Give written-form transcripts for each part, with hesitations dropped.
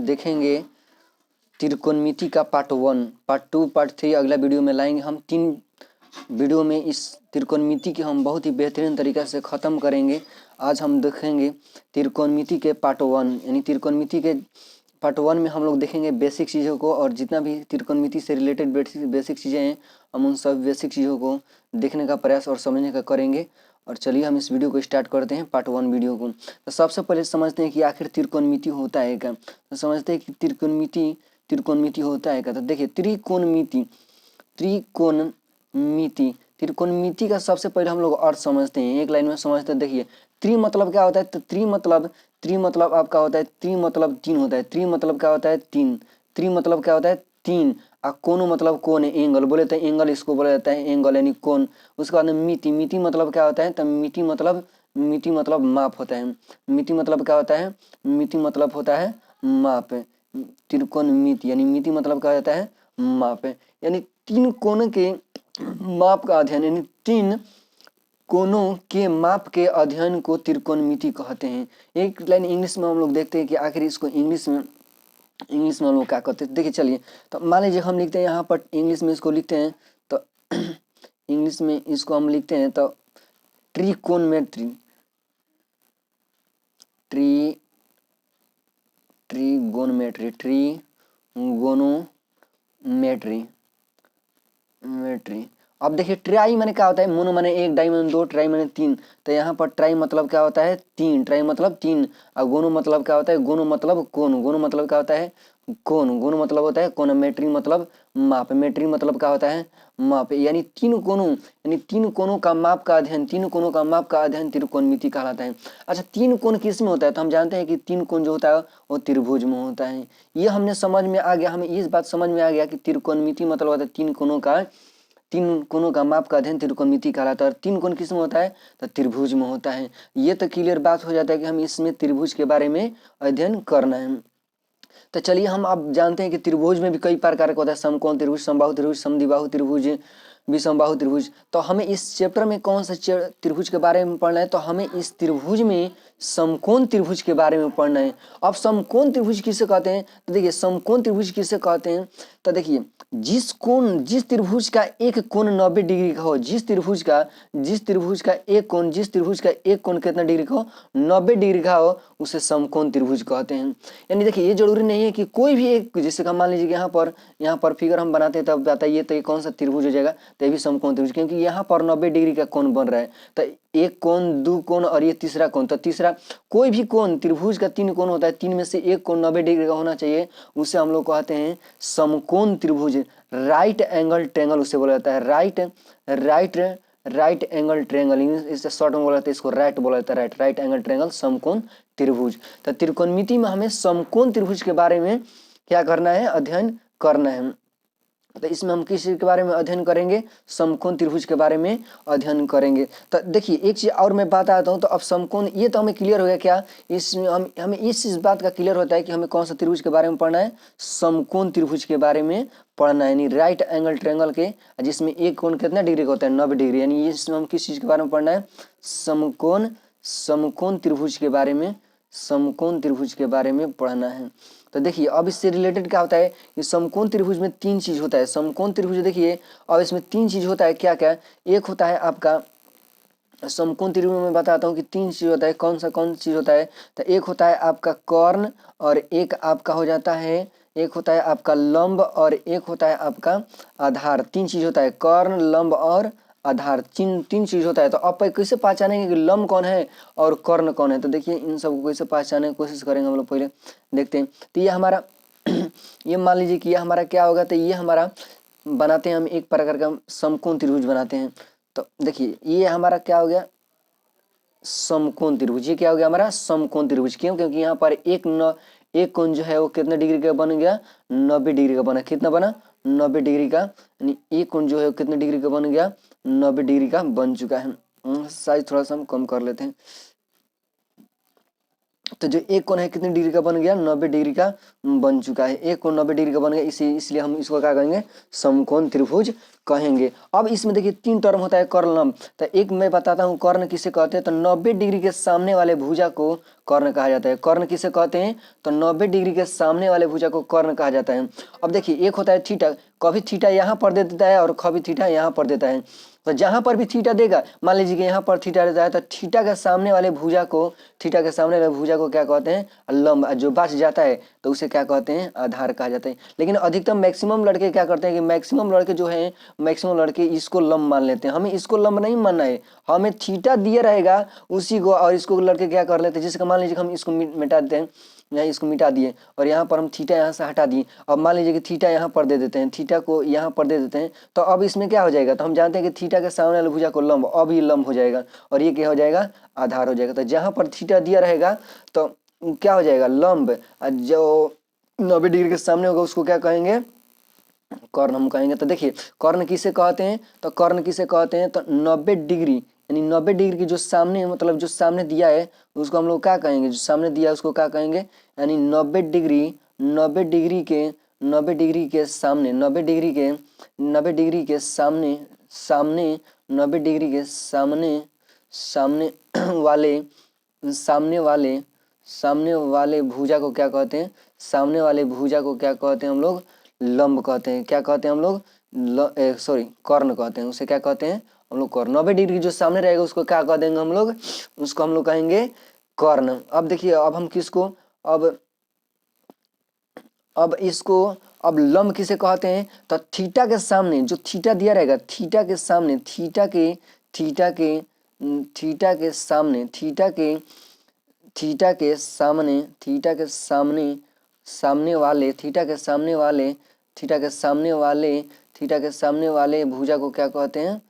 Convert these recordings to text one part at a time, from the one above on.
देखेंगे त्रिकोणमिति का part 1, part 2, part 3 अगला वीडियो में लाएंगे। हम 3 वीडियो में इस त्रिकोणमिति की हम बहुत ही बेहतरीन तरीक़े से ख़त्म करेंगे। आज हम देखेंगे त्रिकोणमिति के पार्ट 1, यानी त्रिकोणमिति के पार्ट 1 में हम लोग देखेंगे बेसिक चीज़ों को, और जितना भी त्रिकोणमिति से रिलेटेड बेसिक चीज़ें हैं हम उन सब बेसिक चीज़ों को देखने का प्रयास और समझने का करेंगे। और चलिए हम इस वीडियो को स्टार्ट करते हैं, पार्ट 1 वीडियो को। तो सबसे पहले समझते हैं कि आखिर त्रिकोणमिति होता है क्या। तो समझते हैं कि त्रिकोणमिति होता है क्या। तो देखिए त्रिकोणमिति का सबसे पहले हम लोग अर्थ समझते हैं, एक लाइन में समझते हैं। देखिए त्रि मतलब क्या होता है, तो त्रि मतलब आपका होता है, त्रि मतलब 3 होता है। त्रि मतलब क्या होता है, 3। त्रि मतलब क्या होता है, 3। और कोण मतलब कोण है, एंगल बोले तो एंगल इसको बोला जाता है, एंगल यानी कोण। उसके बाद मिति मतलब क्या होता है, तो मिति मतलब माप होता है। मिति मतलब क्या होता है, मिति मतलब होता है माप। त्रिकोणमिति यानी मिति मतलब क्या होता है, माप, यानी 3 कोण के माप का अध्ययन, यानी 3 कोणों के माप के अध्ययन को त्रिकोणमिति कहते हैं। एक लाइन इंग्लिश में हम लोग देखते हैं कि आखिर इसको इंग्लिश में हम लोग क्या कहते हैं। देखिए चलिए, तो मान लीजिए हम लिखते हैं यहाँ पर इंग्लिश में इसको लिखते हैं, तो इंग्लिश में इसको हम लिखते हैं तो त्रिकोणमिति, ट्रिगोनोमेट्री। अब देखिए ट्राई माने क्या होता है, मोनो माने 1, डाई माने 2, ट्राई माने 3। तो यहाँ पर ट्राई मतलब क्या होता है, 3। ट्राई मतलब 3। और गोनो मतलब क्या होता है, गोनो मतलब कोण। गोनो मतलब क्या होता है, कोण। गोनो मतलब होता है कोण। मेट्री मतलब माप। मेट्री मतलब क्या होता है, माप। यानी 3 कोणों का माप का अध्ययन, 3 कोणों का माप का अध्ययन त्रिकोणमिति कहलाता है। अच्छा 3 कोण किस में होता है, तो हम जानते हैं कि 3 कोण जो होता है वो त्रिभुज में होता है। ये हमने समझ में आ गया, हमें इस बात समझ में आ गया कि त्रिकोणमिति मतलब होता है 3 कोणों का माप का अध्ययन त्रिकोणमिति कहलाता है। और 3 कोण किस में होता है, तो त्रिभुज में होता है। ये तो क्लियर बात हो जाता है कि हम इसमें त्रिभुज के बारे में अध्ययन करना है। तो चलिए हम अब जानते हैं कि त्रिभुज में भी कई प्रकार का होता है, समकोण त्रिभुज, समबाहु त्रिभुज, समद्विबाहु त्रिभुज, विषमबाहु त्रिभुज। तो हमें इस चैप्टर में कौन सा त्रिभुज के बारे में पढ़ना है, तो हमें इस त्रिभुज में समकोण त्रिभुज के बारे में पढ़ना है। अब समकोण त्रिभुज किसे कहते हैं, तो देखिए समकोण त्रिभुज किसे कहते हैं, तो देखिए जिस त्रिभुज का एक कोण 90 डिग्री का हो, जिस त्रिभुज का एक कोण कितना डिग्री का हो, 90 डिग्री का हो, उसे समकोण त्रिभुज कहते हैं। यानी देखिए ये जरूरी नहीं है कि कोई भी एक, जैसे कि मान लीजिए यहाँ पर फिगर हम बनाते हैं, तब बताइए तो ये कौन सा त्रिभुज हो जाएगा, तो ये भी समकोण त्रिभुज, क्योंकि यहाँ पर 90 डिग्री का कोण बन रहा है। तो एक कोण, 2 कोण और ये तीसरा कोण, तो तीसरा कोई भी कोण, त्रिभुज का 3 कोण होता है, 3 में से एक कोण 90 डिग्री का होना चाहिए, उसे हम लोग कहते हैं समकोण त्रिभुज। राइट एंगल ट्रायंगल उसे बोला जाता है, राइट एंगल ट्रायंगल, इससे शॉर्ट में बोला जाता है, इसको राइट बोला जाता है, राइट एंगल ट्रायंगल समकोण त्रिभुज। तो त्रिकोणमिति में हमें समकोण त्रिभुज के बारे में क्या करना है, अध्ययन करना है। तो इसमें हम किस के बारे में अध्ययन करेंगे, समकोण त्रिभुज के बारे में अध्ययन करेंगे। तो देखिए एक चीज और मैं बात आता हूँ, तो अब समकोण, ये तो हमें क्लियर हो गया क्या, इसमें हमें इस बात का क्लियर होता है कि हमें कौन सा त्रिभुज के बारे में पढ़ना है, समकोण त्रिभुज के बारे में पढ़ना है, यानी राइट एंगल ट्रायंगल के, जिसमें एक कोण कितना डिग्री का होता है, 90 डिग्री। यानी इसमें हम किस चीज के बारे में पढ़ना है, समकोण त्रिभुज के बारे में पढ़ना है। तो देखिए अब इससे रिलेटेड क्या होता है, कि समकोण त्रिभुज में 3 चीज होता है। समकोण त्रिभुज देखिए अब इसमें 3 चीज होता है, क्या क्या, एक होता है आपका समकोण त्रिभुज में बताता हूँ कि 3 चीज होता है। कौन चीज होता है, तो एक होता है आपका कर्ण, और एक आपका हो जाता है, एक होता है आपका लंब, और एक होता है आपका आधार। 3 चीज होता है, कर्ण, लंब और आधार, 3 चीज होता है। तो आप कैसे पहचानेंगे कि लंब कौन है और कर्ण कौन है, तो देखिए इन सबको कैसे पहचानने की कोशिश करेंगे हम लोग, पहले देखते हैं। तो ये हमारा ये मान लीजिए कि ये हमारा क्या होगा, तो ये हमारा बनाते हैं हम एक प्रकार का समकोण त्रिभुज बनाते हैं। तो देखिए ये हमारा क्या हो गया, समकोण त्रिभुज। ये क्या हो गया हमारा, समकोण त्रिभुज। क्यों, क्योंकि यहाँ पर एक कोण जो है वो कितने डिग्री का बन गया, 90 डिग्री का बना। कितना बना, 90 डिग्री का, यानी एक कोण जो है कितने डिग्री का बन गया, 90 डिग्री का बन चुका है। साइज थोड़ा सा हम कम कर लेते हैं। तो जो एक कोण है कितने डिग्री का बन गया, 90 डिग्री का बन चुका है। एक कोण 90 डिग्री का बन गया, इसलिए हम इसको क्या कहेंगे, समकोण त्रिभुज कहेंगे। अब इसमें देखिए 3 टर्म होता है कर्ण लंब। तो एक मैं बताता हूँ कर्ण किसे कहते हैं, तो 90 डिग्री के सामने वाले भुजा को कर्ण कहा जाता है। कर्ण किसे कहते हैं, तो 90 डिग्री के सामने वाले भुजा को कर्ण कहा जाता है। अब देखिए एक होता है थीटा, कभी थीटा यहाँ पर दे देता है और कभी थीटा यहाँ पर देता है। तो जहां पर भी थीटा देगा, मान लीजिए कि यहाँ पर थीटा रहता है, तो थीटा के सामने वाले भुजा को, थीटा के सामने वाले भुजा को क्या कहते हैं, लंब। जो बच जाता है तो उसे क्या कहते हैं, आधार कहा जाता है। लेकिन अधिकतम मैक्सिमम लड़के क्या करते हैं कि मैक्सिमम लड़के जो हैं, मैक्सिमम लड़के इसको लंब मान लेते हैं। हमें इसको लंब नहीं मानना है, हमें थीटा दिया रहेगा उसी को, और इसको लड़के क्या कर लेते हैं, जैसे मान लीजिए हम इसको मिटा देते हैं, यहाँ इसको मिटा दिए और यहाँ पर हम थीटा यहाँ से हटा दिए। अब मान लीजिए कि थीटा यहाँ पर दे देते हैं, थीटा को यहाँ पर दे देते हैं, तो अब इसमें क्या हो जाएगा, तो हम जानते हैं कि थीटा के सामने वाले भुजा को लंब, अब ये लंब हो जाएगा और ये क्या हो जाएगा, आधार हो जाएगा। तो जहाँ पर थीटा दिया रहेगा तो क्या हो जाएगा, लंब। जो 90 डिग्री के सामने होगा उसको क्या कहेंगे, कर्ण हम कहेंगे। तो देखिए कर्ण किसे कहते हैं, तो कर्ण किसे कहते हैं, तो 90 डिग्री, यानी 90 डिग्री की जो सामने, मतलब जो सामने दिया है उसको हम लोग क्या कहेंगे, जो सामने दिया है उसको क्या कहेंगे, यानी 90 डिग्री, 90 डिग्री के, 90 डिग्री के सामने, 90 डिग्री के, 90 डिग्री के सामने, सामने 90 डिग्री के सामने, सामने वाले, सामने वाले, सामने वाले भुजा को क्या कहते हैं, सामने वाले भुजा को क्या कहते हैं हम लोग, लंब कहते हैं। क्या कहते हैं हम लोग, सॉरी कर्ण कहते हैं। उसे क्या कहते हैं हम लोग, कर्ण। 90 डिग्री जो सामने रहेगा उसको क्या कह देंगे हम लोग, उसको हम लोग कहेंगे कर्ण। अब देखिए अब हम किसको, अब इसको, अब लंब किसे कहते हैं, तो थीटा के सामने जो थीटा दिया रहेगा, थीटा के सामने, थीटा के, थीटा के, थीटा के सामने, थीटा के, थीटा के सामने, थीटा के सामने, सामने वाले, थीटा के सामने वाले, थीटा के सामने वाले, थीटा के सामने वाले भुजा को क्या कहते हैं,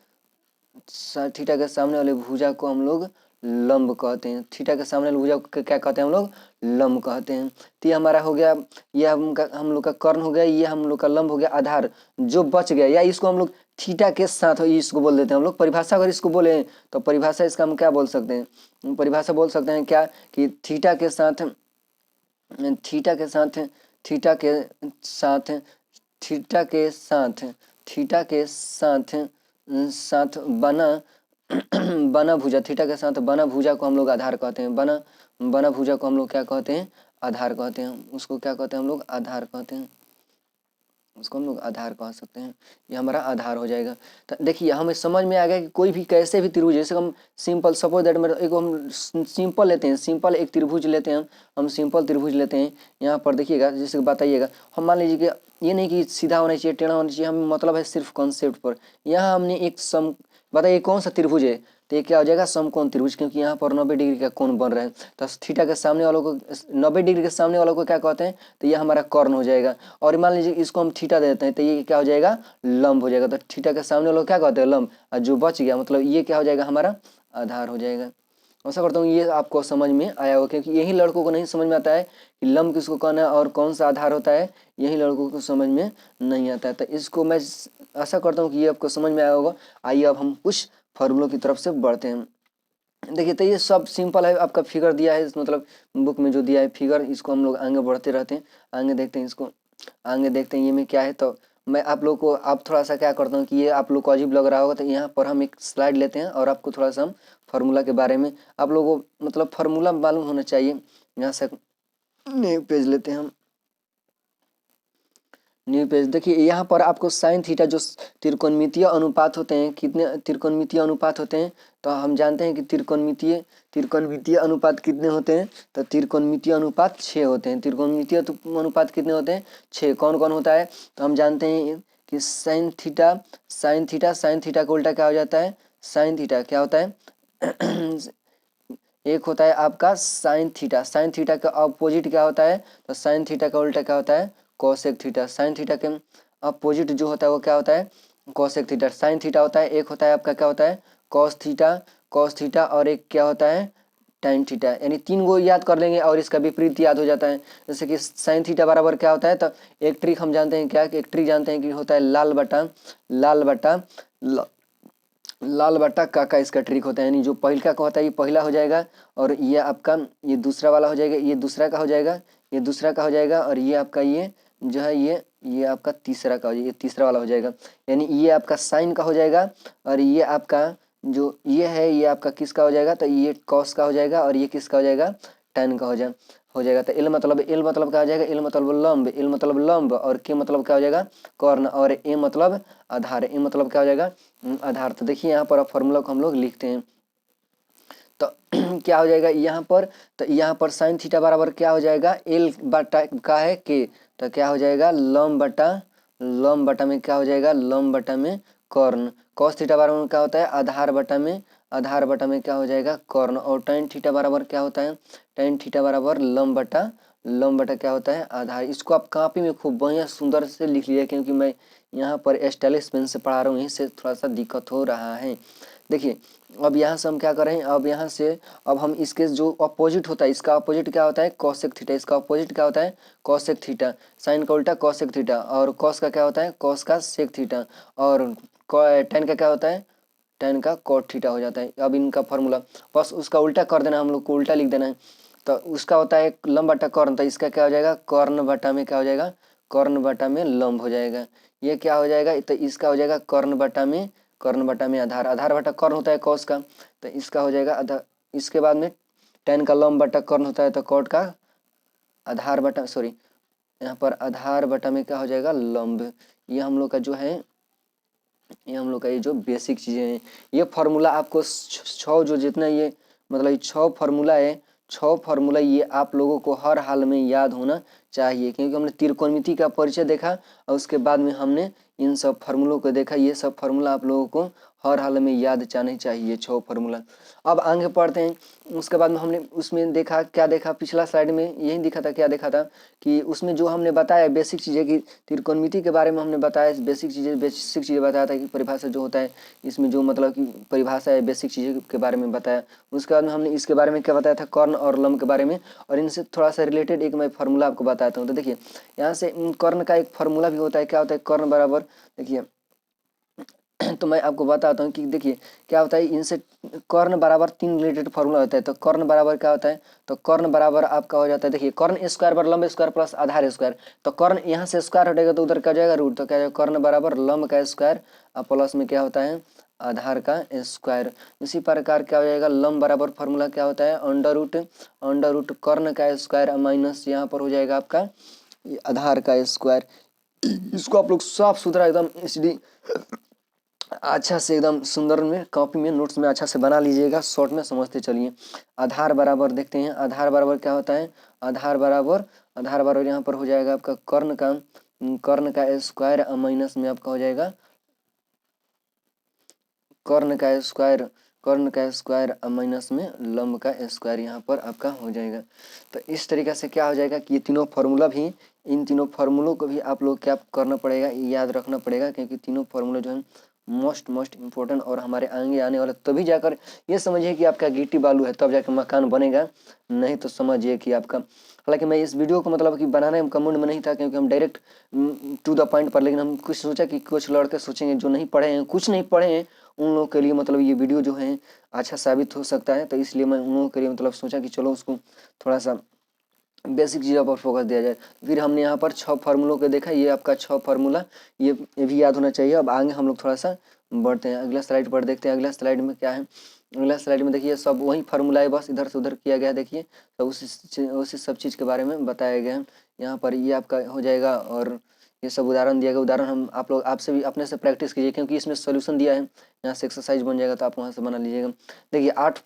थीटा के सामने वाले भुजा को हम लोग लंब कहते हैं। थीटा के सामने वाले भुजा को क्या कहते हैं हम लोग, लंब कहते हैं। तो ये हमारा हो गया, ये हम लोग का कर्ण हो गया, ये हम लोग का लंब हो गया, आधार जो बच गया। या इसको हम लोग थीटा के साथ इसको बोल देते हैं हम लोग। परिभाषा अगर इसको बोले तो परिभाषा इसका हम क्या बोल सकते हैं, परिभाषा बोल सकते हैं क्या, कि थीटा के साथ, थीटा के साथ, थीटा के साथ, थीटा के साथ, थीटा के साथ, साथ बना बना भुजा, थीटा के साथ बना भुजा को हम लोग आधार कहते हैं। बना भुजा को हम लोग क्या कहते हैं, आधार कहते हैं। उसको क्या कहते हैं हम लोग, आधार कहते हैं। उसको हम लोग आधार कह सकते हैं। ये हमारा आधार हो जाएगा। तो देखिए हमें समझ में आ गया कि कोई भी कैसे भी त्रिभुज, जैसे हम सिंपल सपोज दैट में एक हम सिंपल लेते हैं, सिंपल एक त्रिभुज लेते हैं, हम सिंपल त्रिभुज लेते हैं। यहाँ पर देखिएगा, जैसे बताइएगा, हम मान लीजिए कि ये नहीं कि सीधा होना चाहिए, टेढ़ा होना चाहिए, हमें मतलब है सिर्फ कॉन्सेप्ट पर। यहाँ हमने एक बताइए कौन सा त्रिभुज है, तो ये क्या हो जाएगा, समकोण त्रिभुज, क्योंकि यहाँ पर 90 डिग्री का कोण बन रहा है। तो थीटा के सामने वालों को, 90 डिग्री के सामने वालों को क्या कहते हैं, तो ये हमारा कर्ण हो जाएगा। और मान लीजिए इसको हम थीटा दे देते हैं, तो ये क्या हो जाएगा, लंब हो जाएगा। तो थीटा के सामने वालों को क्या कहते हैं, लंब। और जो बच गया मतलब ये क्या हो जाएगा, हमारा आधार हो जाएगा। आशा करता हूँ ये आपको समझ में आया होगा, क्योंकि यही लड़कों को नहीं समझ में आता है कि लंब किसको कहना है और कौन सा आधार होता है, यही लड़कों को समझ में नहीं आता है। तो इसको मैं आशा करता हूँ कि ये आपको समझ में आया होगा। आइए अब हम कुछ फॉर्मूलों की तरफ से बढ़ते हैं। देखिए तो ये सब सिंपल है, आपका फिगर दिया है, मतलब बुक में जो दिया है फिगर, इसको हम लोग आगे बढ़ते रहते हैं, आगे देखते हैं, इसको आगे देखते हैं ये में क्या है। तो मैं आप लोग को, आप थोड़ा सा क्या करता हूँ कि ये आप लोग को अजीब लग रहा होगा, तो यहाँ पर हम एक स्लाइड लेते हैं और आपको थोड़ा सा हम फार्मूला के बारे में, आप लोगों को मतलब फार्मूला मालूम होना चाहिए। यहाँ से न्यू पेज लेते हैं हम, न्यू पेज। देखिए यहाँ पर आपको साइन थीटा जो त्रिकोणमितीय अनुपात होते हैं, कितने त्रिकोणमितीय अनुपात होते हैं, तो हम जानते हैं कि त्रिकोणमितीय अनुपात कितने होते हैं, तो त्रिकोणमितीय अनुपात 6 होते हैं। त्रिकोणमितीय अनुपात कितने होते हैं, 6। कौन कौन होता है, तो हम जानते हैं कि sine theta, sine theta, sine theta का उल्टा क्या हो जाता है, साइन थीटा क्या होता है एक होता है आपका साइन थीटा, साइन थीटा का अपोजिट क्या होता है, तो साइन थीटा का उल्टा क्या होता है, कोसेक थीटा। साइन थीटा के अपोजिट जो होता है वो क्या होता है, कोसेक थीटा। साइन थीटा होता है, एक होता है आपका क्या होता है, कॉस थीटा, कॉस थीटा, और एक क्या होता है, टाइन थीटा। यानी 3 को याद कर लेंगे और इसका विपरीत याद हो जाता है। जैसे कि साइन थीटा बराबर क्या होता है, तो एक ट्रिक हम जानते हैं क्या, एक ट्रिक जानते हैं कि होता है लाल बटा लाल बट्टा का इसका ट्रिक होता है, यानी जो पहिलका का होता है ये पहला हो जाएगा, और ये आपका ये दूसरा वाला हो जाएगा, ये दूसरा का हो जाएगा, ये दूसरा का हो जाएगा, और ये आपका ये जो है ये आपका तीसरा का हो जाएगा, ये तीसरा वाला हो जाएगा। यानी ये आपका साइन का हो जाएगा, और ये आपका जो ये है ये आपका किसका हो जाएगा, तो ये कॉस का हो जाएगा, और ये किसका हो जाएगा, tan का हो जाएगा। तो एल मतलब क्या हो जाएगा, एल मतलब लंब, और के मतलब क्या हो जाएगा, कर्ण, और ए मतलब आधार, ए मतलब क्या हो जाएगा, आधार। तो देखिए यहाँ पर फॉर्मूला को हम लोग लिखते हैं, तो क्या हो जाएगा यहाँ पर, तो यहाँ पर साइन थीटा बराबर क्या हो जाएगा, एल बटा का है के, तो क्या हो जाएगा लंब बटा में क्या हो जाएगा, लंब बटा में कर्ण। कॉस थीटा बराबर क्या होता है, आधार बटा में क्या हो जाएगा, कर्ण। और tan थीटा बराबर क्या होता है, tan थीटा बराबर लंब बटा क्या होता है, आधार। इसको आप कॉपी में खूब बढ़िया सुंदर से लिख लीजिए, क्योंकि मैं यहाँ पर स्टाइलिश पेन से पढ़ा रहा हूँ, इससे थोड़ा सा दिक्कत हो रहा है। देखिए अब यहाँ से हम क्या करें, अब यहाँ से अब हम इसके जो अपोजिट होता है, इसका अपोजिट क्या होता है, कॉसेक थीटा, इसका अपोजिट क्या होता है, कॉसेक थीटा। साइन का उल्टा कॉसेक थीटा, और कॉस का क्या होता है, कॉस का सेक थीटा, और tan का क्या होता है, tan का कॉट थीटा हो जाता है। अब इनका फॉर्मूला बस उसका उल्टा कर देना, हम लोग को उल्टा लिख देना है। तो उसका होता है लंब बटा कर्ण, तो इसका क्या हो जाएगा, कर्ण बटा में क्या हो जाएगा, कर्ण बटा में लंब हो जाएगा। ये क्या हो जाएगा, तो इसका हो जाएगा कर्ण बटा में आधार बटा कर्ण होता है कॉस का, तो इसका हो जाएगा आधार। इसके बाद में tan का लंब बटा कर्ण होता है, तो कॉट का आधार बटा सॉरी यहाँ पर आधार बटा में क्या हो जाएगा, लंब। ये हम लोग का जो है, ये हम लोग का ये जो बेसिक चीज़ें हैं, ये फार्मूला आपको छः जो जितना ये मतलब ये 6 फार्मूला है, 6 फार्मूला ये आप लोगों को हर हाल में याद होना चाहिए, क्योंकि हमने त्रिकोणमिति का परिचय देखा, और उसके बाद में हमने इन सब फार्मूलों को देखा। ये सब फार्मूला आप लोगों को हर हाल में याद जाने चाहिए, 6 फार्मूला। अब आगे पढ़ते हैं। उसके बाद में हमने उसमें देखा, क्या देखा, पिछला स्लाइड में यही दिखा था, क्या देखा था कि उसमें जो हमने बताया बेसिक चीज़ें की त्रिकोणमिति के बारे में हमने बताया, बेसिक चीज़ें बताया था कि परिभाषा जो होता है इसमें जो मतलब कि परिभाषा है बेसिक चीज़ें के बारे में बताया। उसके बाद में हमने इसके बारे में क्या बताया था, कर्ण और लंब के बारे में, और इनसे थोड़ा सा रिलेटेड एक मैं फार्मूला आपको बताता हूँ। तो देखिए यहाँ से कर्ण का एक फार्मूला भी होता है, क्या होता है, कर्ण बराबर, देखिए तो मैं आपको बताता हूँ कि देखिए क्या होता है, इनसे कर्ण बराबर 3 रिलेटेड फार्मूला होता है। तो कर्ण बराबर क्या होता है, तो कर्ण बराबर आपका हो जाता है, देखिए कर्ण स्क्वायर पर लंब स्क्वायर प्लस आधार स्क्वायर। तो कर्ण यहाँ से स्क्वायर हटेगा तो उधर क्या जाएगा रूट, तो क्या जाएगा कर्ण बराबर लंब का स्क्वायर और प्लस में क्या होता है आधार का स्क्वायर। इसी प्रकार क्या हो जाएगा, लंब बराबर फार्मूला क्या होता है, अंडर रूट कर्ण का स्क्वायर माइनस यहाँ पर हो जाएगा आपका आधार का स्क्वायर। इसको आप लोग साफ सुथरा एकदम एचडी अच्छा से एकदम सुंदर में कॉपी में नोट्स में अच्छा से बना लीजिएगा, शॉर्ट में समझते चलिए। आधार बराबर देखते हैं, आधार बराबर क्या होता है, आधार बराबर यहाँ पर हो जाएगा आपका कर्ण का स्क्वायर माइनस में आपका हो जाएगा कर्ण का स्क्वायर माइनस में लंब का स्क्वायर यहाँ पर आपका हो जाएगा। तो इस तरीके से क्या हो जाएगा कि ये तीनों फार्मूला भी, इन तीनों फार्मूलों को भी आप लोग क्या करना पड़ेगा, याद रखना पड़ेगा, क्योंकि तीनों फार्मूले जो है मोस्ट इम्पोर्टेंट और हमारे आगे आने वाले, तभी जाकर ये समझिए कि आपका गिट्टी बालू है तब जाकर मकान बनेगा, नहीं तो समझिए कि आपका। हालांकि मैं इस वीडियो को मतलब कि बनाने में कमेंट में नहीं था, क्योंकि हम डायरेक्ट टू द पॉइंट पर, लेकिन हम कुछ सोचा कि कुछ लड़के सोचेंगे जो नहीं पढ़े हैं, कुछ नहीं पढ़े हैं, उन लोगों के लिए मतलब ये वीडियो जो है अच्छा साबित हो सकता है। तो इसलिए मैं उन लोगों के लिए मतलब सोचा कि चलो उसको थोड़ा सा बेसिक चीज़ों पर फोकस दिया जाए। फिर हमने यहाँ पर 6 फार्मूलों को देखा, ये आपका 6 फार्मूला ये भी याद होना चाहिए। अब आगे हम लोग थोड़ा सा बढ़ते हैं, अगला स्लाइड पर देखते हैं। अगला स्लाइड में क्या है, अगला स्लाइड में देखिए सब वही फार्मूला है, बस इधर से उधर किया गया है। देखिए तो उसी सब चीज़ के बारे में बताया गया है यहाँ पर, ये आपका हो जाएगा। और ये सब उदाहरण दिया गया, उदाहरण हम आप लोग आपसे भी अपने से प्रैक्टिस कीजिए, क्योंकि इसमें सोल्यूशन दिया है, यहाँ से एक्सरसाइज बन जाएगा तो आप वहाँ से बना लीजिएगा। देखिए 8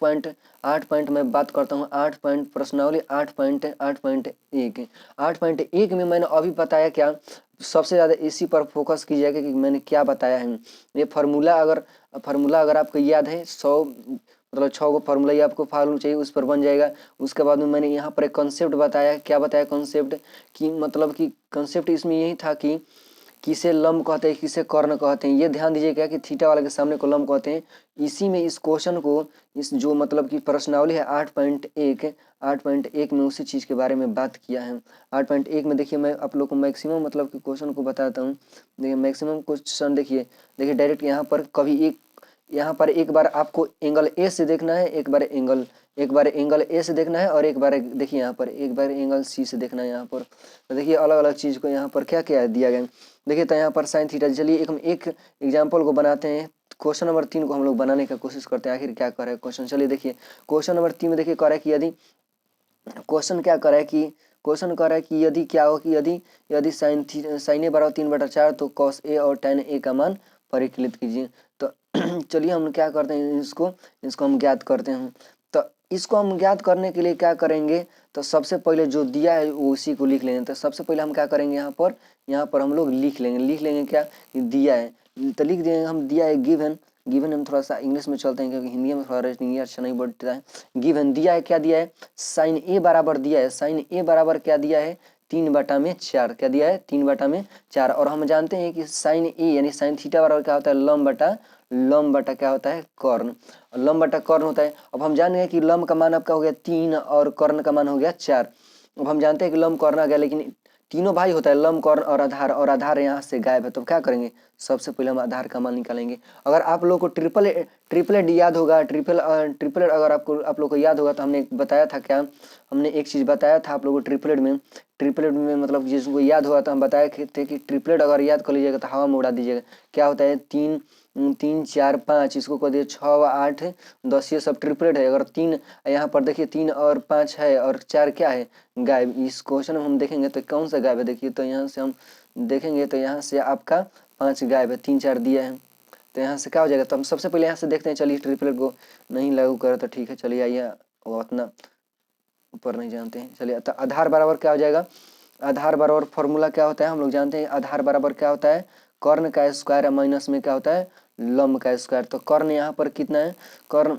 पॉइंट मैं बात करता हूँ, 8 पॉइंट प्रश्नावली 8.1 में मैंने अभी बताया क्या, सबसे ज़्यादा इसी पर फोकस कीजिएगा कि मैंने क्या बताया है। ये फार्मूला अगर आपको याद है 100 मतलब 6 को फार्मूला ही आपको फॉलो चाहिए, उस पर बन जाएगा। उसके बाद में मैंने यहाँ पर एक कॉन्सेप्ट बताया, क्या बताया कॉन्सेप्ट कि मतलब कि कॉन्सेप्ट इसमें यही था कि किसे लंब कहते हैं, किसे कर्ण कहते हैं। ये ध्यान दीजिएगा कि थीटा वाले के सामने को लंब कहते हैं। इसी में इस क्वेश्चन को, इस जो मतलब कि प्रश्नावली है 8.1 में उसी चीज़ के बारे में बात किया है। 8.1 में देखिए मैं आप लोग को मैक्सिमम मतलब कि क्वेश्चन को बताता हूँ। देखिए मैक्सिमम क्वेश्चन देखिए डायरेक्ट यहाँ पर कभी यहाँ पर एक बार आपको एंगल ए से देखना है, एक बार एंगल ए से देखना है, और एक बार देखिए यहाँ पर एक बार एंगल सी से देखना है। यहाँ पर तो देखिए अलग अलग चीज़ को यहाँ पर क्या क्या दिया गया है। देखिए तो यहाँ पर साइन थीटा। चलिए हम एक एग्जाम्पल को बनाते हैं। क्वेश्चन नंबर 3 को हम लोग बनाने का कोशिश करते हैं, आखिर क्या कर रहा है क्वेश्चन। चलिए देखिए क्वेश्चन नंबर 3 में देखिए कह रहा है कि यदि क्वेश्चन क्या कर रहा है कि क्वेश्चन कर रहा है कि यदि क्या हो कि यदि साइन ए बराबर 3/4 तो कॉस ए और tan ए का मान परिकलित कीजिए। तो चलिए हम क्या करते हैं, इसको हम ज्ञात करते हैं। तो इसको हम ज्ञात करने के लिए क्या करेंगे, तो सबसे पहले जो दिया है वो उसी को लिख लेंगे। तो सबसे पहले हम क्या करेंगे, यहाँ पर हम लोग लिख लेंगे क्या कि दिया है। तो लिख देंगे हम, दिया है गिवन हम थोड़ा सा इंग्लिश में चलते हैं क्योंकि हिंदी में थोड़ा रेटिंग अच्छा नहीं बढ़ता है। गिवन दिया है, क्या दिया है, साइन ए बराबर दिया है। साइन ए बराबर क्या दिया है, 3/4। क्या दिया है, 3/4। और हम जानते हैं कि साइन ए यानी साइन थीटा बराबर क्या होता है, लंब बटा क्या होता है, कर्ण। लंब बटा कर्ण होता है। अब हम जान गए कि लंब का मान आपका हो गया 3 और कर्ण का मान हो गया 4। अब हम जानते हैं कि लंब कर्ण आ गया, लेकिन तीनों भाई होता है लंब कर्ण और आधार यहाँ से गायब है। तो क्या करेंगे, सबसे पहले हम आधार का मान निकालेंगे। अगर आप लोगों को ट्रिपलेट याद होगा, ट्रिपलेट अगर आप लोग को याद होगा तो हमने बताया था क्या, हमने एक चीज़ बताया था आप लोगों को ट्रिपलेट में मतलब जिसको याद होगा तो हम बताए थे कि ट्रिपलेट अगर याद कर लीजिएगा तो हवा में उड़ा दीजिएगा। क्या होता है, 3 4 5, इसको कर दिए 6 8 10, ये सब ट्रिपलेट है। अगर 3 यहाँ पर देखिए 3 और 5 है और 4 क्या है, गायब। इस क्वेश्चन में हम देखेंगे तो कौन सा गायब है, देखिए तो यहाँ से हम देखेंगे तो यहाँ से आपका 5 गायब है, 3 4 दिया है। तो यहाँ से क्या हो जाएगा, तो हम सबसे पहले यहाँ से देखते हैं। चलिए ट्रिपलेट को नहीं लागू करे तो ठीक है, चलिए आइए, वो उतना ऊपर नहीं जानते हैं। चलिए तो आधार बराबर क्या हो जाएगा, आधार बराबर फॉर्मूला क्या होता है, हम लोग जानते हैं आधार बराबर क्या होता है, कर्ण का स्क्वायर माइनस में क्या होता है, लंब का स्क्वायर। तो कर्ण यहाँ पर कितना है, कर्ण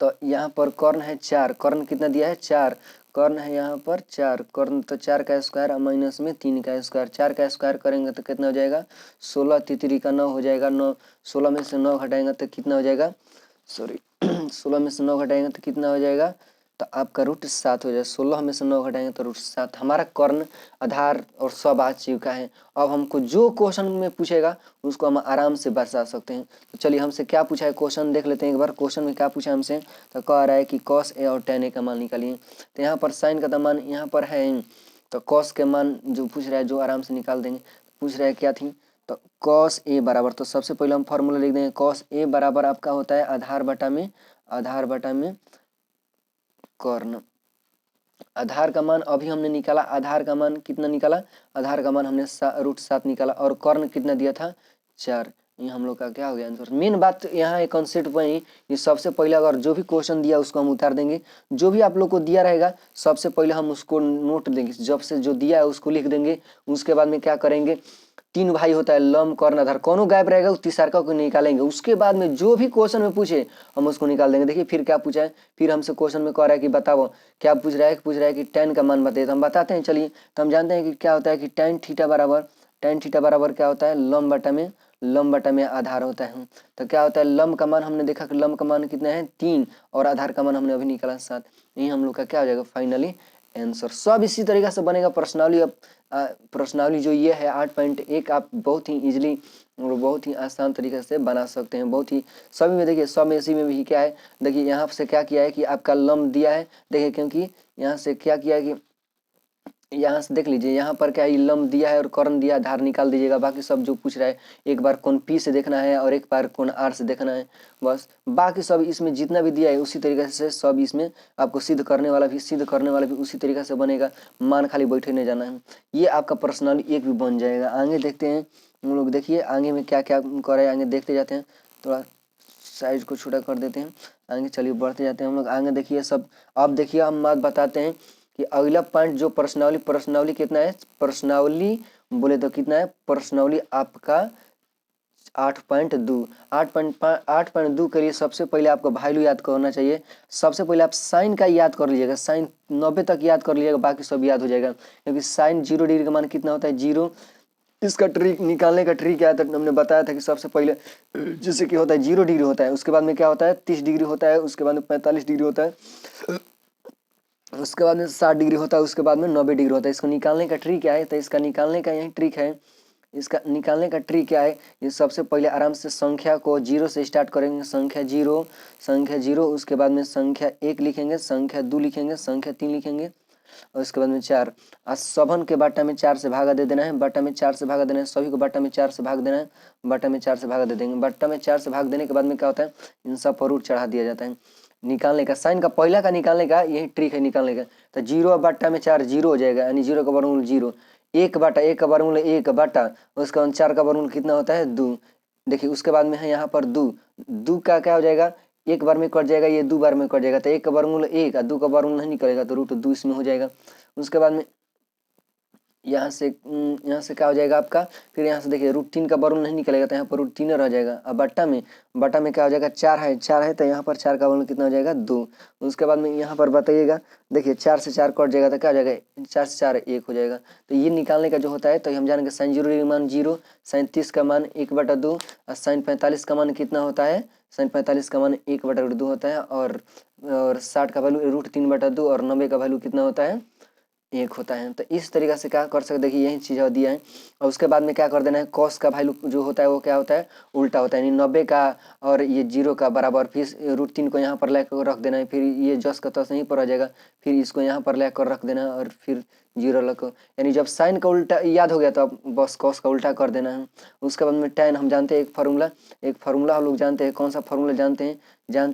तो यहाँ पर कर्ण है 4, कर्ण कितना दिया है 4, कर्ण है यहाँ पर 4, कर्ण तो 4 का स्क्वायर माइनस में 3 का स्क्वायर। 4 का स्क्वायर करेंगे तो कितना हो जाएगा, 16 तितरी का 9 हो जाएगा। 9 16 में से 9 घटाएंगे तो कितना हो जाएगा, सॉरी 16 में से 9 घटाएंगे तो कितना हो जाएगा, तो आपका √7 हो जाएगा। 16 में से 9 घटाएंगे तो √7। हमारा कर्ण आधार और सब आ चुका है। अब हमको जो क्वेश्चन में पूछेगा उसको हम आराम से बता सकते हैं। तो चलिए हमसे क्या पूछा है, क्वेश्चन देख लेते हैं एक बार। क्वेश्चन में क्या पूछा है हमसे, तो कह रहा है कि कॉस ए और tan ए का मान निकालिए। तो यहाँ पर साइन का मान यहाँ पर है, तो कॉस के मान जो पूछ रहा है जो आराम से निकाल देंगे। पूछ रहा है क्या थी, तो कॉस ए बराबर, तो सबसे पहले हम फॉर्मूला लिख देंगे। कॉस ए बराबर आपका होता है आधार बटा में कर्ण। आधार का मान अभी हमने निकाला, आधार का मान कितना निकाला, आधार का मान हमने √7 निकाला, और कर्ण कितना दिया था 4। ये हम लोग का क्या हो गया आंसर। मेन बात यहाँ एक कॉन्सेप्ट वही, ये सबसे पहले अगर जो भी क्वेश्चन दिया उसको हम उतार देंगे। जो भी आप लोग को दिया रहेगा सबसे पहले हम उसको नोट देंगे, जब से जो दिया है उसको लिख देंगे। उसके बाद में क्या करेंगे, 3 भाई होता है लंब कर्ण आधार, कौनों गायब रहेगा उस तीसरा को निकालेंगे। उसके बाद में जो भी क्वेश्चन में पूछे हम उसको निकाल देंगे। देखिए फिर क्या पूछा है, फिर हमसे क्वेश्चन में कह रहा है कि बताओ क्या पूछ रहा है कि tan का मान बताइए। तो हम बताते हैं। चलिए तो हम जानते हैं कि क्या होता है कि tan थीटा बराबर क्या होता है, लंब बटा में आधार होता है। तो क्या होता है, लंब का मान हमने देखा कि लंब का मान कितना है 3, और आधार का मान हमने अभी निकाला 7। यही हम लोग का क्या हो जाएगा फाइनली आंसर। सब इसी तरीके से बनेगा प्रश्नावली। अब प्रश्नावली जो ये है 8.1 आप बहुत ही इजीली और बहुत ही आसान तरीके से बना सकते हैं। बहुत ही सभी में देखिए, सब में इसी में भी क्या है, देखिए यहाँ से क्या किया है कि आपका लंब दिया है। देखिए क्योंकि यहाँ से क्या किया है कि यहाँ से देख लीजिए, यहाँ पर क्या है लंब दिया है और कर्ण दिया, आधार निकाल दीजिएगा। बाकी सब जो पूछ रहा है एक बार कोण P से देखना है और एक बार कोण R से देखना है, बस। बाकी सब इसमें जितना भी दिया है उसी तरीके से सब इसमें आपको सिद्ध करने वाला भी उसी तरीके से बनेगा। मान खाली बैठे नहीं जाना है। ये आपका पर्सनल एक भी बन जाएगा। आगे देखते हैं हम लोग, देखिए आगे में क्या क्या कर रहे हैं, आगे देखते जाते हैं। थोड़ा साइज को छोटा कर देते हैं, आगे चलिए बढ़ते जाते हैं हम लोग। आगे देखिए सब, अब देखिए हम बात बताते हैं कि अगला पॉइंट जो प्रश्नावली कितना है, प्रश्नावली बोले तो कितना है, प्रश्नावली आपका 8.2 8.2 के लिए सबसे पहले आपको वैल्यू याद करना चाहिए। सबसे पहले आप साइन का याद कर लीजिएगा, साइन 90 तक याद कर लीजिएगा, बाकी सब याद हो जाएगा। क्योंकि साइन 0 डिग्री का मान कितना होता है 0। इसका ट्रिक निकालने का ट्रिक क्या है, हमने बताया था कि सबसे पहले जैसे कि होता है 0 डिग्री होता है, उसके बाद में क्या होता है 30 डिग्री होता है, उसके बाद में 45 डिग्री होता है, उसके बाद में 60 डिग्री होता है, उसके बाद में 90 डिग्री होता है। इसको निकालने का ट्रिक क्या है, तो इसका निकालने का यही ट्रिक है, इसका निकालने का ट्रिक क्या है, ये सबसे पहले आराम से संख्या को 0 से स्टार्ट करेंगे, संख्या 0, उसके बाद में संख्या 1 लिखेंगे, संख्या 2 लिखेंगे, संख्या 3 लिखेंगे और उसके बाद में 4। आज सबन के बाटा में 4 से भागा दे देना है, बाटा में 4 से भागा देना है, सभी को बाटा में 4 से भाग देना है, बाटा में 4 से भागा दे देंगे। बाटा में 4 से भाग देने के बाद में क्या होता है, इन सब पर रूट चढ़ा दिया जाता है। निकालने का साइन का पहला का निकालने का यही ट्रिक है निकालने का। तो 0 बाटा में 4 0 हो जाएगा, यानी 0 का वर्गमूल 0। 1 बाटा 1 का वर्गमूल 1 बाटा, उसके बाद 4 का वर्गमूल कितना होता है 2। देखिए उसके बाद में है यहाँ पर 2 का क्या हो जाएगा, 1 बार में कट जाएगा, ये 2 बार में कट जाएगा, तो 1 का वर्गमूल 1 और 2 का वर्गमूल नहीं निकलेगा तो रूट 2 इसमें हो जाएगा। उसके बाद में यहाँ से क्या हो जाएगा आपका, फिर यहाँ से देखिए रूट 3 का वर्गमूल नहीं निकलेगा तो यहाँ पर रूट 3 रह जाएगा। अब बट्टा में क्या हो जाएगा, 4 है तो यहाँ पर 4 का वर्गमूल कितना हो जाएगा 2। उसके बाद में यहाँ पर बताइएगा, देखिए 4 से 4 कट जाएगा तो क्या हो जाएगा, 4 से 4 1 हो जाएगा। तो ये निकालने का जो होता है, तो हम जानेंगे साइन 0 डिग्री का मान 0, साइन 30 का मान 1/2 और साइन 45 का मान कितना होता है, साइन 45 का मान 1/2 होता है और 60 का वैल्यू रूट 3/2 और 90 का वैल्यू कितना होता है 1 होता है। तो इस तरीक़ा से क्या कर सकते, देखिए यही चीज़ दिया है। और उसके बाद में क्या कर देना है, कॉस का वैल्यू जो होता है वो क्या होता है उल्टा होता है, यानी 90 का और ये 0 का बराबर, फिर रूट 3 को यहाँ पर ला कर रख देना है, फिर ये जस का तस यहीं पर आ जाएगा, फिर इसको यहाँ पर ला कर रख देना है और फिर 0 लग, यानी जब साइन का उल्टा याद हो गया तो अब बस कॉस का उल्टा कर देना है। उसके बाद में टैन हम जानते हैं एक फार्मूला हम लोग जानते हैं, कौन सा फार्मूला जानते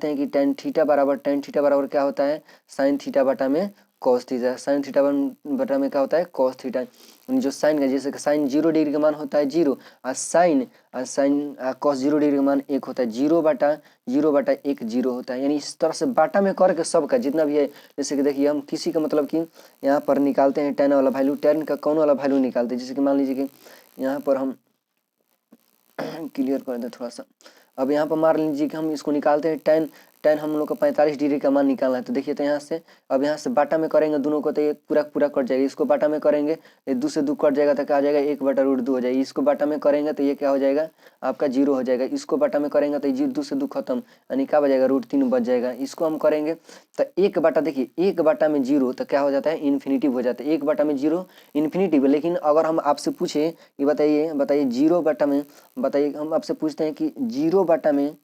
हैं कि टैन थीटा बराबर क्या होता है, साइन थीटा बटा में कॉस थीटा। साइन थीटा बटा में क्या होता है कॉस थीटा। जो साइन का, जैसे साइन 0 डिग्री का मान होता है 0 और साइन कॉस 0 डिग्री का मान 1 होता है, 0/1 0 होता है। यानी इस तरह से बाटा में करके सबका जितना भी है, जैसे कि देखिए हम किसी का मतलब कि यहाँ पर निकालते हैं टेन वाला वैल्यू, टेन का कौन वाला वैल्यू निकालते हैं, जैसे कि मान लीजिए कि यहाँ पर हम क्लियर कर दें थोड़ा सा। अब यहाँ पर मान लीजिए कि हम इसको निकालते हैं टेन हम लोग को 45 डिग्री का मान निकालना है। तो देखिए तो यहाँ से अब यहाँ से बाटा में करेंगे दोनों को तो ये पूरा कट जाएगा, इसको बाटा में करेंगे ये 2 से 2 कट जाएगा तो क्या हो जाएगा 1/√2 हो जाएगा। इसको बाटा में करेंगे तो ये क्या हो जाएगा आपका 0 हो जाएगा, इसको बाटा में करेंगे तो 2 से 2 खत्म, यानी क्या बचेगा √3 बच जाएगा। इसको हम करेंगे तो 1 बाटा, देखिए 1 बाटा में 0 तो क्या हो जाता है इन्फिनिटिव हो जाता है, 1 बाटा में 0 इन्फिनिटिव। लेकिन अगर हम आपसे पूछे कि बताइए 0 बाटा में, बताइए हम आपसे पूछते हैं कि 0 बाटा में,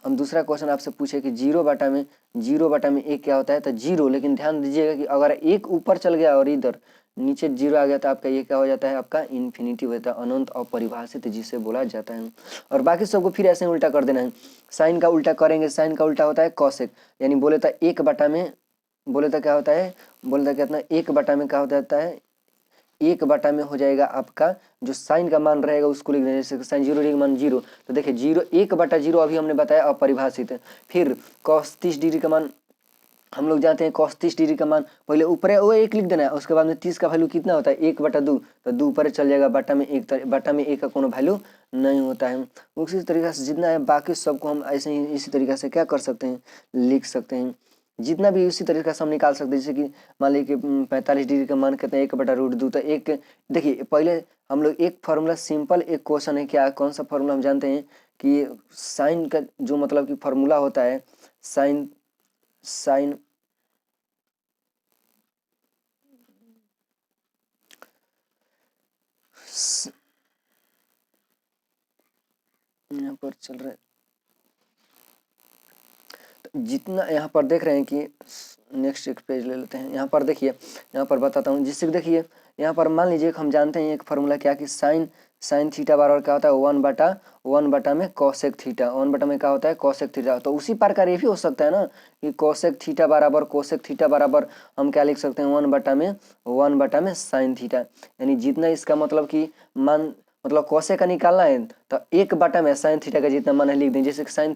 हम दूसरा क्वेश्चन आपसे पूछे कि 0 बाटा में 1 क्या होता है, तो 0। लेकिन ध्यान दीजिएगा कि अगर 1 ऊपर चल गया और इधर नीचे 0 आ गया तो आपका ये क्या हो जाता है, आपका इन्फिनिटी होता है, अनंत अपरिभाषित जिसे बोला जाता है। और बाकी सबको फिर ऐसे उल्टा कर देना है, साइन का उल्टा करेंगे, साइन का उल्टा होता है कॉसेक, यानी बोले तो 1 बाटा में, बोले तो क्या होता है, बोले तो कितना 1 बाटा में क्या हो जाता है, 1 बाटा में हो जाएगा आपका जो साइन का मान रहेगा उसको लिख देंगे, जैसे साइन 0 डिग्री का मान 0, तो देखिए 1/0 अभी हमने बताया अपरिभाषित है। फिर cos 30 डिग्री का मान हम लोग जानते हैं, cos 30 डिग्री का मान पहले ऊपर वो 1 लिख देना है, उसके बाद में 30 का वैल्यू कितना होता है 1/2, तो 2 ऊपर चल जाएगा, बाटा में 1 का कोनो वैल्यू नहीं होता है। उसी तरीके से जितना है बाकी सबको हम ऐसे ही इसी तरीके से क्या कर सकते हैं लिख सकते हैं, जितना भी उसी तरीके से हम निकाल सकते हैं। जैसे कि मान लीजिए कि 45 डिग्री का मान कितना है 1/√2, तो एक देखिए पहले हम लोग एक फार्मूला सिंपल एक क्वेश्चन है, क्या कौन सा फार्मूला हम जानते हैं कि साइन का जो मतलब कि फार्मूला होता है साइन यहाँ पर चल रहा है, जितना यहाँ पर देख रहे हैं कि नेक्स्ट एक पेज ले लेते हैं। यहाँ पर देखिए, यहाँ पर बताता हूँ, जिससे देखिए यहाँ पर मान लीजिए हम जानते हैं एक फार्मूला क्या कि साइन थीटा बराबर क्या होता है 1 बटा में कॉसेक थीटा, 1 बटा में क्या होता है कॉसेक थीटा। तो उसी प्रकार ये भी हो सकता है ना कि कोसेक थीटा बराबर हम क्या लिख सकते हैं 1 बटा में साइन थीटा, यानी जितना इसका मतलब कि मान मतलब कोसेक का निकालना है तो 1 बटा में साइन थीटा का जितना मान है लिख दें। जैसे साइन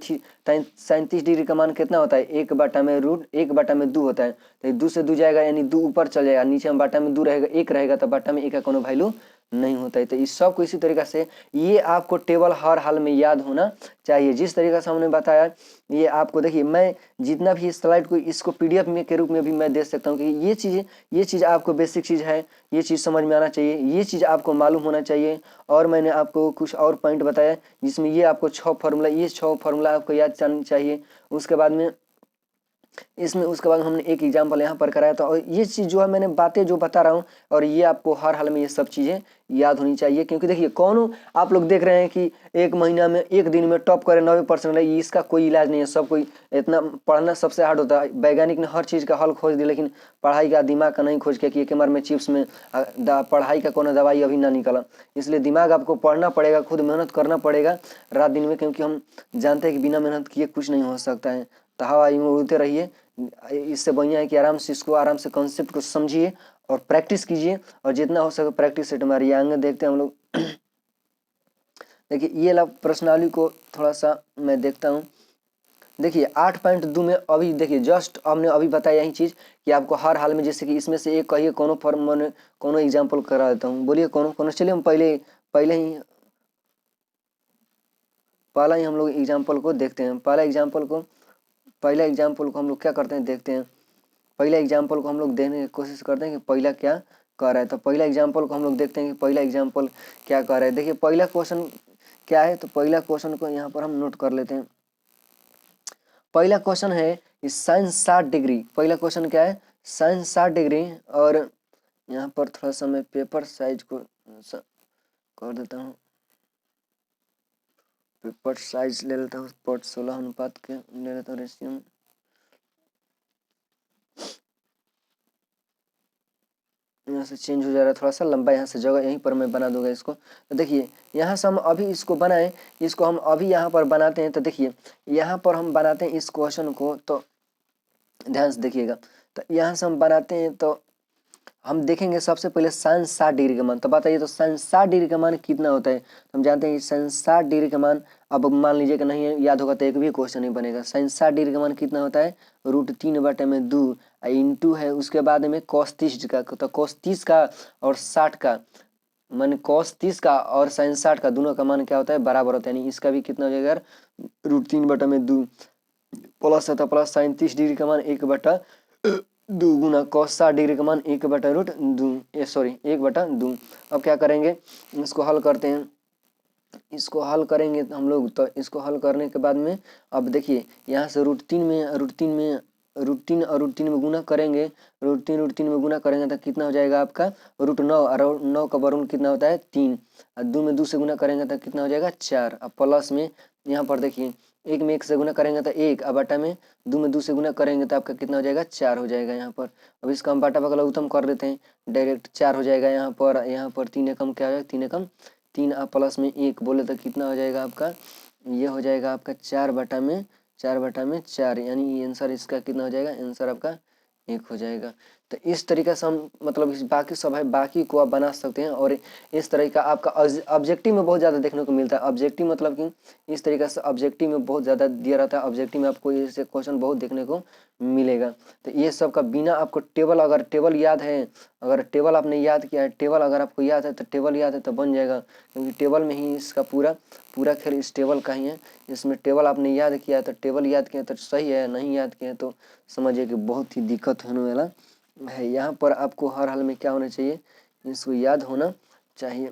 30 डिग्री का मान कितना होता है 1 बटा में √2 होता है, तो 2 से 2 जाएगा यानी 2 ऊपर चल जाएगा, नीचे में बाटा में 2 रहेगा 1 रहेगा, तो बाटा में 1 का कोनो वैल्यू नहीं होता है। तो इस सब को इसी तरीके से ये आपको टेबल हर हाल में याद होना चाहिए, जिस तरीके से हमने बताया। ये आपको देखिए मैं जितना भी इस स्लाइड को इसको PDF में के रूप में भी मैं दे सकता हूँ कि ये चीज़ आपको बेसिक चीज़ है, ये चीज़ समझ में आना चाहिए, ये चीज़ आपको मालूम होना चाहिए। और मैंने आपको कुछ और पॉइंट बताया जिसमें ये आपको 6 फार्मूला आपको याद करना चाहिए। उसके बाद में इसमें उसके बाद हमने एक एग्जाम्पल यहाँ पर कराया था। और ये चीज़ जो है मैंने बातें जो बता रहा हूँ और ये आपको हर हाल में ये सब चीज़ें याद होनी चाहिए, क्योंकि देखिए कौन आप लोग देख रहे हैं कि एक महीना में एक दिन में टॉप करे 90% रहे, इसका कोई इलाज नहीं है। सब कोई इतना पढ़ना सबसे हार्ड होता है। वैज्ञानिक ने हर चीज़ का हल खोज दिया, लेकिन पढ़ाई का दिमाग का नहीं खोज किया कि एक बार में चिप्स में पढ़ाई का कौन दवाई अभी ना निकला। इसलिए दिमाग आपको पढ़ना पड़ेगा, खुद मेहनत करना पड़ेगा रात दिन में, क्योंकि हम जानते हैं कि बिना मेहनत किए कुछ नहीं हो सकता है। तो हवा में उड़ते रहिए। इससे बढ़िया है कि आराम से इसको आराम से कॉन्सेप्ट को समझिए और प्रैक्टिस कीजिए, और जितना हो सके प्रैक्टिस सेट मारिए। आगे देखते हैं हम लोग। देखिए ये वाला प्रश्नावली को थोड़ा सा मैं देखता हूँ। देखिए 8.2 में अभी देखिए जस्ट हमने अभी बताया यही चीज़ कि आपको हर हाल में, जैसे कि इसमें से एक कहिए कोनो फॉर्म में कोनो एग्जाम्पल करा देता हूँ। बोलिए कोनो कोनो। चलिए हम पहले ही हम लोग एग्जाम्पल को देखते हैं। पहला एग्जाम्पल को हम लोग क्या करते हैं देखते हैं। पहला एग्जाम्पल को हम लोग देखने की कोशिश करते हैं कि पहला क्या कर रहा है। तो पहला एग्जाम्पल को हम लोग देखते हैं कि पहला एग्जाम्पल क्या कर रहा है। देखिए पहला क्वेश्चन क्या है, तो पहला क्वेश्चन को यहाँ पर हम नोट कर लेते हैं। पहला क्वेश्चन है कि साइंस 60 डिग्री। पहला क्वेश्चन क्या है, साइंस 60 डिग्री। और यहाँ पर थोड़ा सा मैं पेपर साइज को कर देता हूँ। पेपर साइज ले लेता हूँ 16 अनुपात के ले लेता हूँ रेशियो। यहाँ से चेंज हो जा रहा है थोड़ा सा लंबा, यहाँ से जगह यहीं पर मैं बना दूंगा इसको। तो देखिए यहाँ से हम अभी इसको बनाएं, इसको हम अभी यहाँ पर बनाते हैं। तो देखिए यहाँ पर हम बनाते हैं इस क्वेश्चन को, तो ध्यान से देखिएगा। तो यहाँ से हम बनाते हैं, तो हम देखेंगे सबसे पहले साइंस 60 डिग्री का मान। तो बताइए तो साइंस 60 डिग्री का मान कितना होता है। तो हम जानते हैं कि साइंस 60 डिग्री का मान, अब मान लीजिए कि नहीं याद होगा तो एक भी क्वेश्चन नहीं बनेगा। साइंस 60 डिग्री का मान कितना होता है, √3/2 इंटू है उसके बाद में cos 30 का। तो cos 30 का और 60 का मान, cos 30 का और साइंस 60 का दोनों का मान क्या होता है, बराबर होता है। यानी इसका भी कितना हो जाएगा, √3/2 प्लस होता है प्लस साइन 30 डिग्री का मान 1/2 गुना cos 60 डिग्री का मान 1/2। अब क्या करेंगे, इसको हल करते हैं। इसको हल करेंगे हम लोग, तो इसको हल करने के बाद में अब देखिए यहाँ से √3 में गुना करेंगे। √3 में गुना करेंगे तो कितना हो जाएगा आपका √9, और 9 का वर्गमूल कितना होता है 3, और 2 में 2 से गुना करेंगे तो कितना हो जाएगा 4। अब प्लस में यहाँ पर देखिए 1 में 1 से गुना करेंगे तो 1, अब बटा में 2 में 2 से गुना करेंगे तो आपका कितना हो जाएगा 4 हो जाएगा यहाँ पर। अब इसका हम बाटा बगल उत्तम कर देते हैं, डायरेक्ट 4 हो जाएगा यहाँ पर 3 एकम क्या हो जाएगा 3 एकम 3, आप प्लस में 1 बोले तो कितना हो जाएगा आपका, ये हो जाएगा आपका 4/4, यानी आंसर इसका कितना हो जाएगा, आंसर आपका 1 हो जाएगा। तो इस तरीके से हम मतलब इस बाकी सब है बाकी को आप बना सकते हैं। और इस तरह का आपका ऑब्जेक्टिव में बहुत ज़्यादा देखने को मिलता है। ऑब्जेक्टिव मतलब कि इस तरीके से ऑब्जेक्टिव में बहुत ज़्यादा दिया रहता है। ऑब्जेक्टिव में आपको ऐसे क्वेश्चन बहुत देखने को मिलेगा। तो ये सब का बिना आपको टेबल, अगर टेबल याद है, अगर टेबल आपने याद किया है, टेबल अगर आपको याद है तो टेबल याद है तो बन जाएगा, क्योंकि टेबल में ही इसका पूरा खेल इस टेबल का ही है। इसमें टेबल आपने याद किया तो टेबल याद किया तो सही है, नहीं याद किया तो समझिए कि बहुत ही दिक्कत होने वाला है। यहाँ पर आपको हर हाल में क्या होना चाहिए, इसको याद होना चाहिए।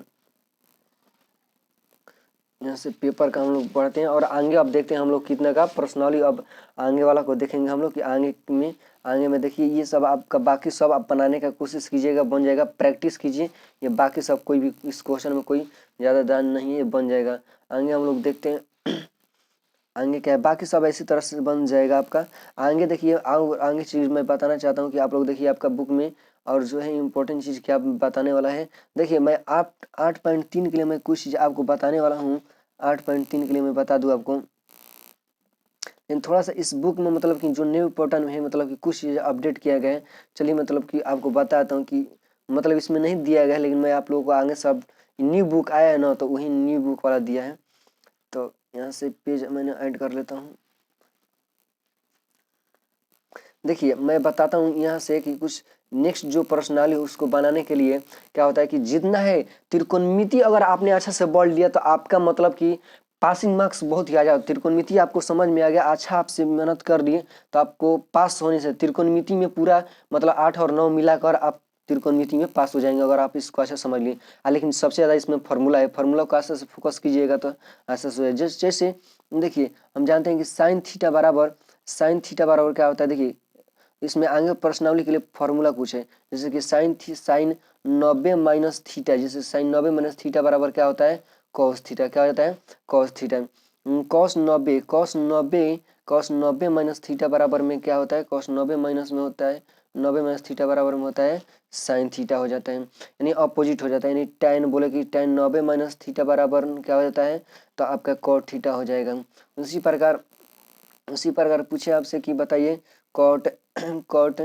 यहाँ से पेपर का हम लोग पढ़ते हैं और आगे अब देखते हैं हम लोग कितने का पर्सनली। अब आगे वाला को देखेंगे हम लोग कि आगे में देखिए ये सब आपका बाकी सब आप बनाने का कोशिश कीजिएगा, बन जाएगा। प्रैक्टिस कीजिए, ये बाकी सब कोई भी इस क्वेश्चन में कोई ज़्यादा दान नहीं है, बन जाएगा। आगे हम लोग देखते हैं आगे क्या है, बाकी सब इसी तरह से बन जाएगा आपका। आगे देखिए आगे चीज़ मैं बताना चाहता हूँ कि आप लोग देखिए आपका बुक में और जो है इम्पोर्टेंट चीज़ क्या बताने वाला है। देखिए मैं 8.3 के लिए मैं कुछ चीज़ आपको बताने वाला हूँ। 8.3 के लिए मैं बता दूँ आपको, लेकिन थोड़ा सा इस बुक में मतलब कि जो न्यू इम्पोर्टेंट है, मतलब कि कुछ चीज़ अपडेट किया गया है। चलिए मतलब कि आपको बताता हूँ कि मतलब इसमें नहीं दिया गया है, लेकिन मैं आप लोगों को आगे सब न्यू बुक आया है ना, तो वही न्यू बुक वाला दिया है। तो यहाँ से पेज मैंने ऐड कर लेता हूँ। देखिए मैं बताता हूँ यहाँ से कि कुछ नेक्स्ट जो प्रश्नावली उसको बनाने के लिए क्या होता है कि जितना है त्रिकोणमिति अगर आपने अच्छा से बढ़ लिया तो आपका मतलब कि पासिंग मार्क्स बहुत ही आ जाए। त्रिकोणमिति आपको समझ में आ गया, अच्छा आपसे मेहनत कर लिए तो आपको पास होने से त्रिकोणमिति में पूरा मतलब 8 और 9 मिलाकर आप त्रिकोणमिति में पास हो जाएंगे, अगर आप इसको अच्छा समझ लिए। लेकिन सबसे ज़्यादा इसमें फार्मूला है, फार्मूला को अच्छे से फोकस कीजिएगा तो अच्छा से जैसे देखिए हम जानते हैं कि साइन थीटा बराबर साइन थीटा बराबर क्या होता है, देखिए इसमें आगे प्रश्नावली के लिए फॉर्मूला पूछे, जैसे कि साइन 90 माइनस थीटा, जैसे साइन 90 माइनस थीटा बराबर क्या होता है, कॉस थीटा। क्या होता है, cos theta. Cos 90 minus theta बराबर में क्या होता है, कॉस 90 माइनस में होता है 90 माइनस थीटा बराबर में होता है साइन थीटा हो जाता है, यानी अपोजिट हो जाता है। यानी tan बोले कि tan 90 माइनस थीटा बराबर क्या हो जाता है, तो आपका कॉट थीटा हो जाएगा। उसी प्रकार पूछे आपसे कि बताइए cot cot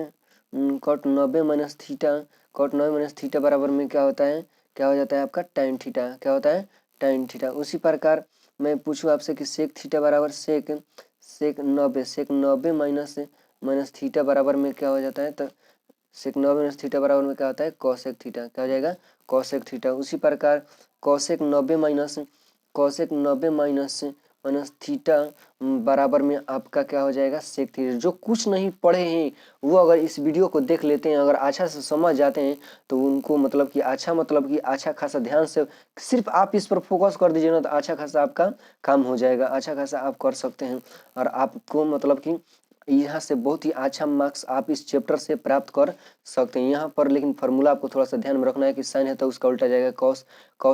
cot 90 minus theta बराबर में क्या होता है, क्या हो जाता है आपका tan थीटा। क्या होता है, tan थीटा। उसी प्रकार मैं पूछूँ आपसे कि सेक थीटा बराबर सेक 90 माइनस थीटा बराबर में क्या हो जाता है, तो सेक 90 माइनस थीटा बराबर में क्या होता है, कॉसेक थीटा। क्या हो जाएगा, कॉसेक थीटा। उसी प्रकार कॉसेक 90 माइनस थीटा बराबर में आपका क्या हो जाएगा, सेक थीटा। जो कुछ नहीं पढ़े हैं वो अगर इस वीडियो को देख लेते हैं, अगर अच्छा से समझ जाते हैं, तो उनको मतलब कि अच्छा खासा ध्यान से सिर्फ आप इस पर फोकस कर दीजिए ना, तो अच्छा खासा आपका काम हो जाएगा, अच्छा खासा आप कर सकते हैं। और आपको मतलब कि यहाँ से बहुत ही अच्छा मार्क्स आप इस चैप्टर से प्राप्त कर सकते हैं। यहाँ पर लेकिन फार्मूला आपको थोड़ा सा ध्यान में रखना है कि साइन है तो उसका उल्टा जाएगा कॉस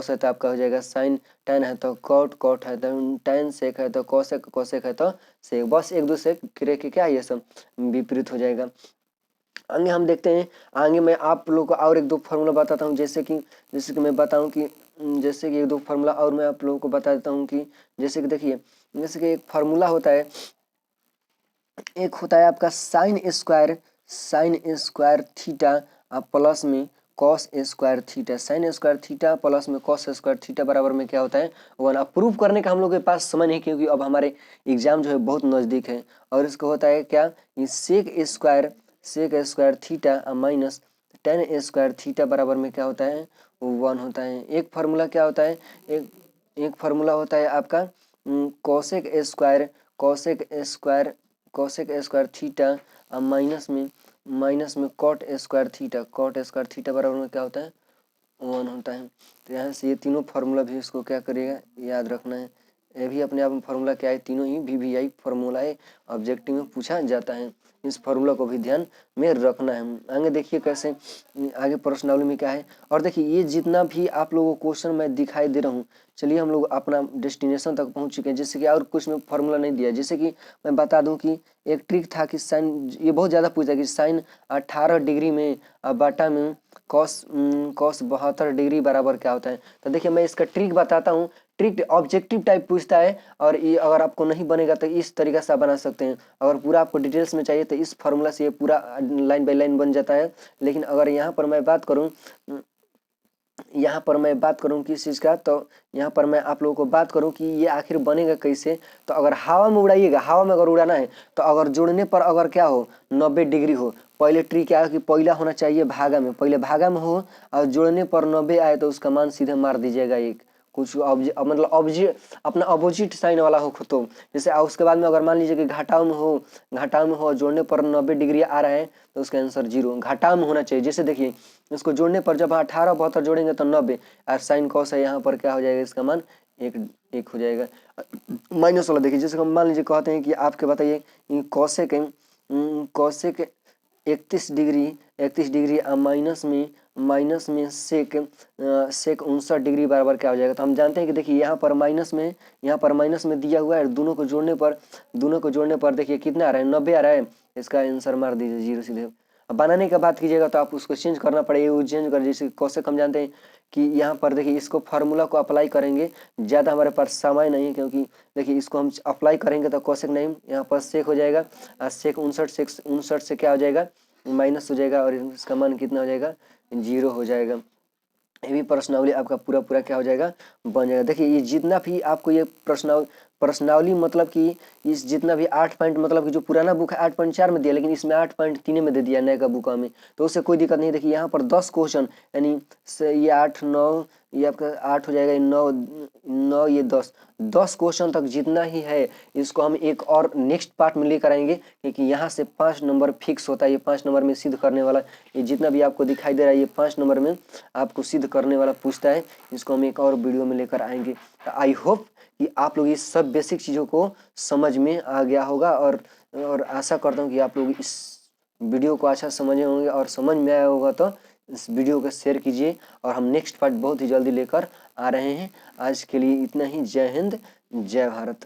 है तो आपका हो जाएगा साइन, tan है तो कॉट है तो tan, सेक है तो कॉसेक है तो सेक। बस एक दूसरे के क्या ये सब विपरीत हो जाएगा। आगे हम देखते हैं, आगे मैं आप लोगों को और एक दो फार्मूला बताता हूँ, जैसे कि मैं बताऊँ कि जैसे कि एक दो फार्मूला और मैं आप लोगों को बता देता हूँ कि जैसे कि देखिए, जैसे कि एक फार्मूला होता है, एक होता है आपका साइन स्क्वायर थीटा प्लस में cos square theta. Sine square theta plus में कॉस स्क्वायर थीटा बराबर में क्या होता है, 1। अब प्रूफ करने का हम लोग के पास समय नहीं, क्योंकि अब हमारे एग्जाम जो है बहुत नज़दीक है। और इसको होता है क्या, ये sec square theta minus tan square theta बराबर में क्या होता है, 1 होता है। एक फार्मूला क्या होता है, एक फार्मूला होता है आपका कॉसेक स्क्वायर थीटा माइनस में कॉट स्क्वायर थीटा बराबर में क्या होता है, 1 होता है। तो यहाँ से ये तीनों फार्मूला भी इसको क्या करिएगा, याद रखना है। ये भी अपने आप में फार्मूला क्या है, तीनों ही VVI फार्मूला है, ऑब्जेक्टिव में पूछा जाता है। इस फार्मूला को भी ध्यान में रखना है। आगे देखिए कैसे, आगे प्रश्नावली में क्या है। और देखिए ये जितना भी आप लोगों को क्वेश्चन मैं दिखाई दे रहा हूँ, चलिए हम लोग अपना डेस्टिनेशन तक पहुँच चुके हैं। जैसे कि और कुछ में फार्मूला नहीं दिया, जैसे कि मैं बता दूं कि एक ट्रिक था कि साइन, ये बहुत ज़्यादा पूछता है कि साइन 18 डिग्री में बाटा में कॉस 72 डिग्री बराबर क्या होता है। तो देखिए मैं इसका ट्रिक बताता हूँ। ट्रिक ऑब्जेक्टिव टाइप पूछता है, और ये अगर आपको नहीं बनेगा तो इस तरीके से आप बना सकते हैं। अगर पूरा आपको डिटेल्स में चाहिए तो इस फार्मूला से ये पूरा लाइन बाय लाइन बन जाता है। लेकिन अगर यहाँ पर मैं बात करूँ किस चीज़ का, तो यहाँ पर मैं आप लोगों को बात करूँ कि ये आखिर बनेगा कैसे। तो अगर हवा में उड़ाइएगा, हवा में अगर उड़ाना है तो अगर जोड़ने पर अगर क्या हो, 90 डिग्री हो, पहले ट्री क्या है कि पहला होना चाहिए भागा में, पहले भागा में हो और जोड़ने पर 90 आए तो उसका मान सीधे मार दीजिएगा एक कुछ मतलब अपना अपोजिट साइन वाला हो तो जैसे। उसके बाद में अगर मान लीजिए कि घटाव में हो जोड़ने पर 90 डिग्री आ रहा है तो उसका आंसर 0 घटाव में होना चाहिए। जैसे देखिए इसको जोड़ने पर जब 18 72 जोड़ेंगे तो 90, और साइन कॉस है यहाँ पर क्या हो जाएगा, इसका मान एक हो जाएगा। माइनस वाला देखिए, जैसे हम मान लीजिए कहते हैं कि आपके बताइए कॉसेक 31 डिग्री माइनस में सेक 59 डिग्री बराबर क्या हो जाएगा। तो हम जानते हैं कि देखिए यहाँ पर माइनस में दिया हुआ है, दोनों को जोड़ने पर देखिए कितना आ रहा है, 90 आ रहा है। इसका आंसर मार दीजिए 0 सीधे। अब बनाने का बात कीजिएगा तो आप उसको चेंज करना पड़ेगा, वो चेंज कर, जैसे कॉसेक हम जानते हैं कि यहाँ पर देखिए इसको फार्मूला को अप्लाई करेंगे, ज़्यादा हमारे पास समय नहीं, क्योंकि देखिए इसको हम अप्लाई करेंगे तो कॉसेक नहीं, यहाँ पर सेक हो जाएगा, और सेक 59 से क्या हो जाएगा, माइनस हो जाएगा, और इसका मान कितना हो जाएगा, 0 हो जाएगा। ये भी प्रश्नावली आपका पूरा क्या हो जाएगा, बन जाएगा। देखिए ये जितना भी आपको ये प्रश्नावली मतलब कि इस जितना भी 8 पॉइंट मतलब कि जो पुराना बुक है 8.4 में दिया, लेकिन इसमें 8.3 में दे दिया नए का बुक में, तो उससे कोई दिक्कत नहीं। देखिए यहाँ पर 10 क्वेश्चन, यानी ये 8 9 ये आपका 8 हो जाएगा, 9 9 ये 10 क्वेश्चन तक जितना ही है इसको हम एक और नेक्स्ट पार्ट में लेकर आएंगे, क्योंकि यहाँ से 5 नंबर फिक्स होता है। ये 5 नंबर में सिद्ध करने वाला, ये जितना भी आपको दिखाई दे रहा है ये 5 नंबर में आपको सिद्ध करने वाला पूछता है। इसको हम एक और वीडियो में लेकर आएंगे। आई होप कि आप लोग इस सब बेसिक चीज़ों को समझ में आ गया होगा, और आशा करता हूँ कि आप लोग इस वीडियो को अच्छा समझे होंगे, और समझ में आया होगा तो इस वीडियो को शेयर कीजिए। और हम नेक्स्ट पार्ट बहुत ही जल्दी लेकर आ रहे हैं। आज के लिए इतना ही। जय हिंद, जय भारत।